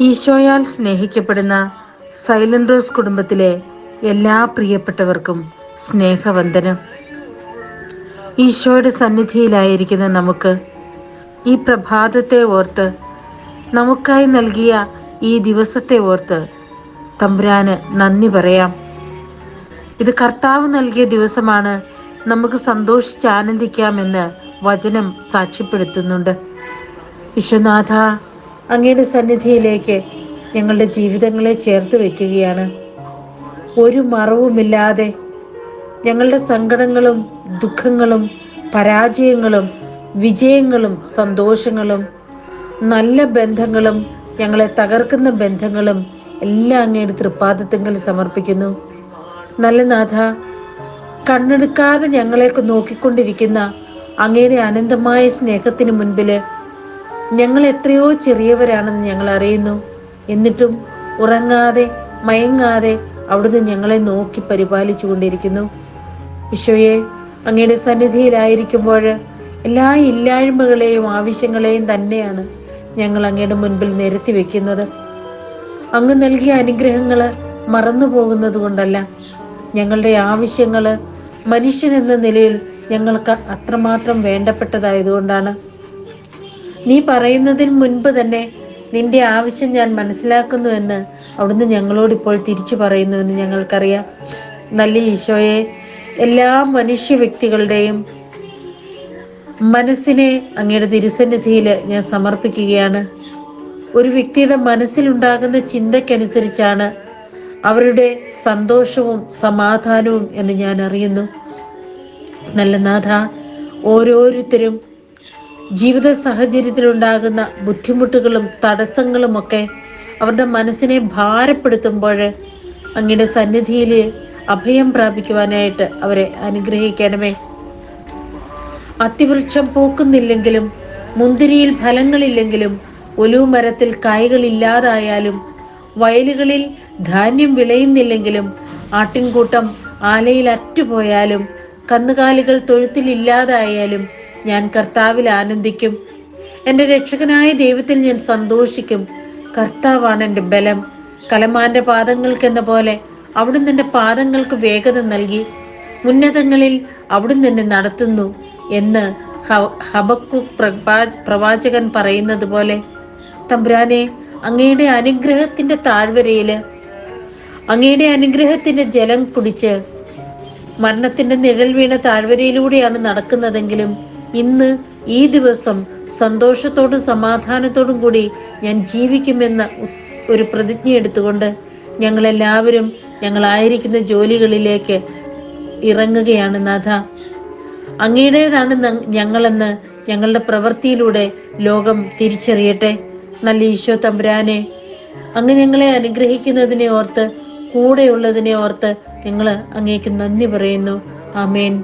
ഈശോയാൽ സ്നേഹിക്കപ്പെടുന്ന silent rose കുടുംബത്തിലെ എല്ലാ പ്രിയപ്പെട്ടവർക്കും സ്നേഹവന്ദനം. ഈശോയുടെ സന്നിധിയിലായിരിക്കുന്ന നമുക്ക് ഈ പ്രഭാതത്തെ ഓർത്ത്, നമുക്കായി നൽകിയ ഈ ദിവസത്തെ ഓർത്ത് തമ്പുരാന് നന്ദി പറയാം. ഇത് കർത്താവ് നൽകിയ ദിവസമാണ്, നമുക്ക് സന്തോഷിച്ച് ആനന്ദിക്കാമെന്ന് വചനം സാക്ഷ്യപ്പെടുത്തുന്നുണ്ട്. വിശ്വനാഥ, അങ്ങയുടെ സന്നിധിയിലേക്ക് ഞങ്ങളുടെ ജീവിതങ്ങളെ ചേർത്ത് വയ്ക്കുകയാണ്. ഒരു മറവുമില്ലാതെ ഞങ്ങളുടെ സങ്കടങ്ങളും ദുഃഖങ്ങളും പരാജയങ്ങളും വിജയങ്ങളും സന്തോഷങ്ങളും നല്ല ബന്ധങ്ങളും ഞങ്ങളെ തകർക്കുന്ന ബന്ധങ്ങളും എല്ലാം അങ്ങയുടെ തൃപ്പാദത്തിങ്കൽ സമർപ്പിക്കുന്നു. നല്ല നാഥ, കണ്ണെടുക്കാതെ ഞങ്ങളെയൊക്കെ നോക്കിക്കൊണ്ടിരിക്കുന്ന അങ്ങയുടെ അനന്തമായ സ്നേഹത്തിന് മുൻപിൽ ഞങ്ങൾ എത്രയോ ചെറിയവരാണെന്ന് ഞങ്ങൾ അറിയുന്നു. എന്നിട്ടും ഉറങ്ങാതെ മയങ്ങാതെ അവിടുന്ന് ഞങ്ങളെ നോക്കി പരിപാലിച്ചു കൊണ്ടിരിക്കുന്നു. ഈശോയെ, അങ്ങയുടെ സന്നിധിയിലായിരിക്കുമ്പോൾ എല്ലാ ഇല്ലായ്മകളെയും ആവശ്യങ്ങളെയും തന്നെയാണ് ഞങ്ങൾ അങ്ങയുടെ മുൻപിൽ നിരത്തി വെക്കുന്നത്. അങ്ങ് നൽകിയ അനുഗ്രഹങ്ങൾ മറന്നു പോകുന്നത് കൊണ്ടല്ല, ഞങ്ങളുടെ ആവശ്യങ്ങൾ മനുഷ്യൻ എന്ന നിലയിൽ ഞങ്ങൾക്ക് അത്രമാത്രം വേണ്ടപ്പെട്ടതായതുകൊണ്ടാണ്. നീ പറയുന്നതിന് മുൻപ് തന്നെ നിന്റെ ആവശ്യം ഞാൻ മനസ്സിലാക്കുന്നു എന്ന് അവിടുന്ന് ഞങ്ങളോട് ഇപ്പോൾ തിരിച്ചു പറയുന്നുവെന്ന് ഞങ്ങൾക്കറിയാം. നല്ല ഈശോയെ, എല്ലാ മനുഷ്യ വ്യക്തികളുടെയും മനസ്സിനെ അങ്ങയുടെ തിരുസന്നിധിയിൽ ഞാൻ സമർപ്പിക്കുകയാണ്. ഒരു വ്യക്തിയുടെ മനസ്സിലുണ്ടാകുന്ന ചിന്തയ്ക്കനുസരിച്ചാണ് അവരുടെ സന്തോഷവും സമാധാനവും എന്ന് ഞാൻ അറിയുന്നു. നല്ല നാഥ, ഓരോരുത്തരും ജീവിത സാഹചര്യത്തിലുണ്ടാകുന്ന ബുദ്ധിമുട്ടുകളും തടസ്സങ്ങളുമൊക്കെ അവരുടെ മനസ്സിനെ ഭാരപ്പെടുത്തുമ്പോൾ അങ്ങയുടെ സന്നിധിയിൽ അഭയം പ്രാപിക്കുവാനായിട്ട് അവരെ അനുഗ്രഹിക്കണമേ. അത്തിവൃക്ഷം പൂക്കുന്നില്ലെങ്കിലും, മുന്തിരിയിൽ ഫലങ്ങളില്ലെങ്കിലും, ഒലിവ് മരത്തിൽ കായ്കളില്ലാതായാലും, വയലുകളിൽ ധാന്യം വിളയുന്നില്ലെങ്കിലും, ആട്ടിൻകൂട്ടം ആലയിൽ അറ്റുപോയാലും, കന്നുകാലികൾ തൊഴുത്തിലില്ലാതായാലും ഞാൻ കർത്താവിൽ ആനന്ദിക്കും. എൻ്റെ രക്ഷകനായ ദൈവത്തിൽ ഞാൻ സന്തോഷിക്കും. കർത്താവാണ് എൻ്റെ ബലം. കലമാന്റെ പാദങ്ങൾക്കെന്ന പോലെ അവിടുന്ന് എൻ്റെ പാദങ്ങൾക്ക് വേഗത നൽകി. ഉന്നതങ്ങളിൽ അവിടുന്ന് എന്നെ നടത്തുന്നു എന്ന് ഹബക്കൂക്ക് പ്രവാചകൻ പറയുന്നത് പോലെ, തമ്പുരാനെ, അങ്ങയുടെ അനുഗ്രഹത്തിന്റെ താഴ്വരയില് അങ്ങയുടെ അനുഗ്രഹത്തിന്റെ ജലം കുടിച്ച് മരണത്തിന്റെ നിഴൽ വീണ താഴ്വരയിലൂടെയാണ് നടക്കുന്നതെങ്കിലും ഇന്ന് ഈ ദിവസം സന്തോഷത്തോടും സമാധാനത്തോടും കൂടി ഞാൻ ജീവിക്കുമെന്ന ഒരു പ്രതിജ്ഞ എടുത്തുകൊണ്ട് ഞങ്ങളെല്ലാവരും ഞങ്ങളായിരിക്കുന്ന ജോലികളിലേക്ക് ഇറങ്ങുകയാണ്. നാഥ, അങ്ങയുടേതാണ് ഞങ്ങളെന്ന് ഞങ്ങളുടെ പ്രവൃത്തിയിലൂടെ ലോകം തിരിച്ചറിയട്ടെ. നല്ല ഈശോ തമ്പുരാനെ, അങ്ങ് ഞങ്ങളെ അനുഗ്രഹിക്കുന്നതിനെ ഓർത്ത്, കൂടെയുള്ളതിനെ ഓർത്ത് ഞങ്ങൾ അങ്ങേക്ക് നന്ദി പറയുന്നു. ആമേൻ.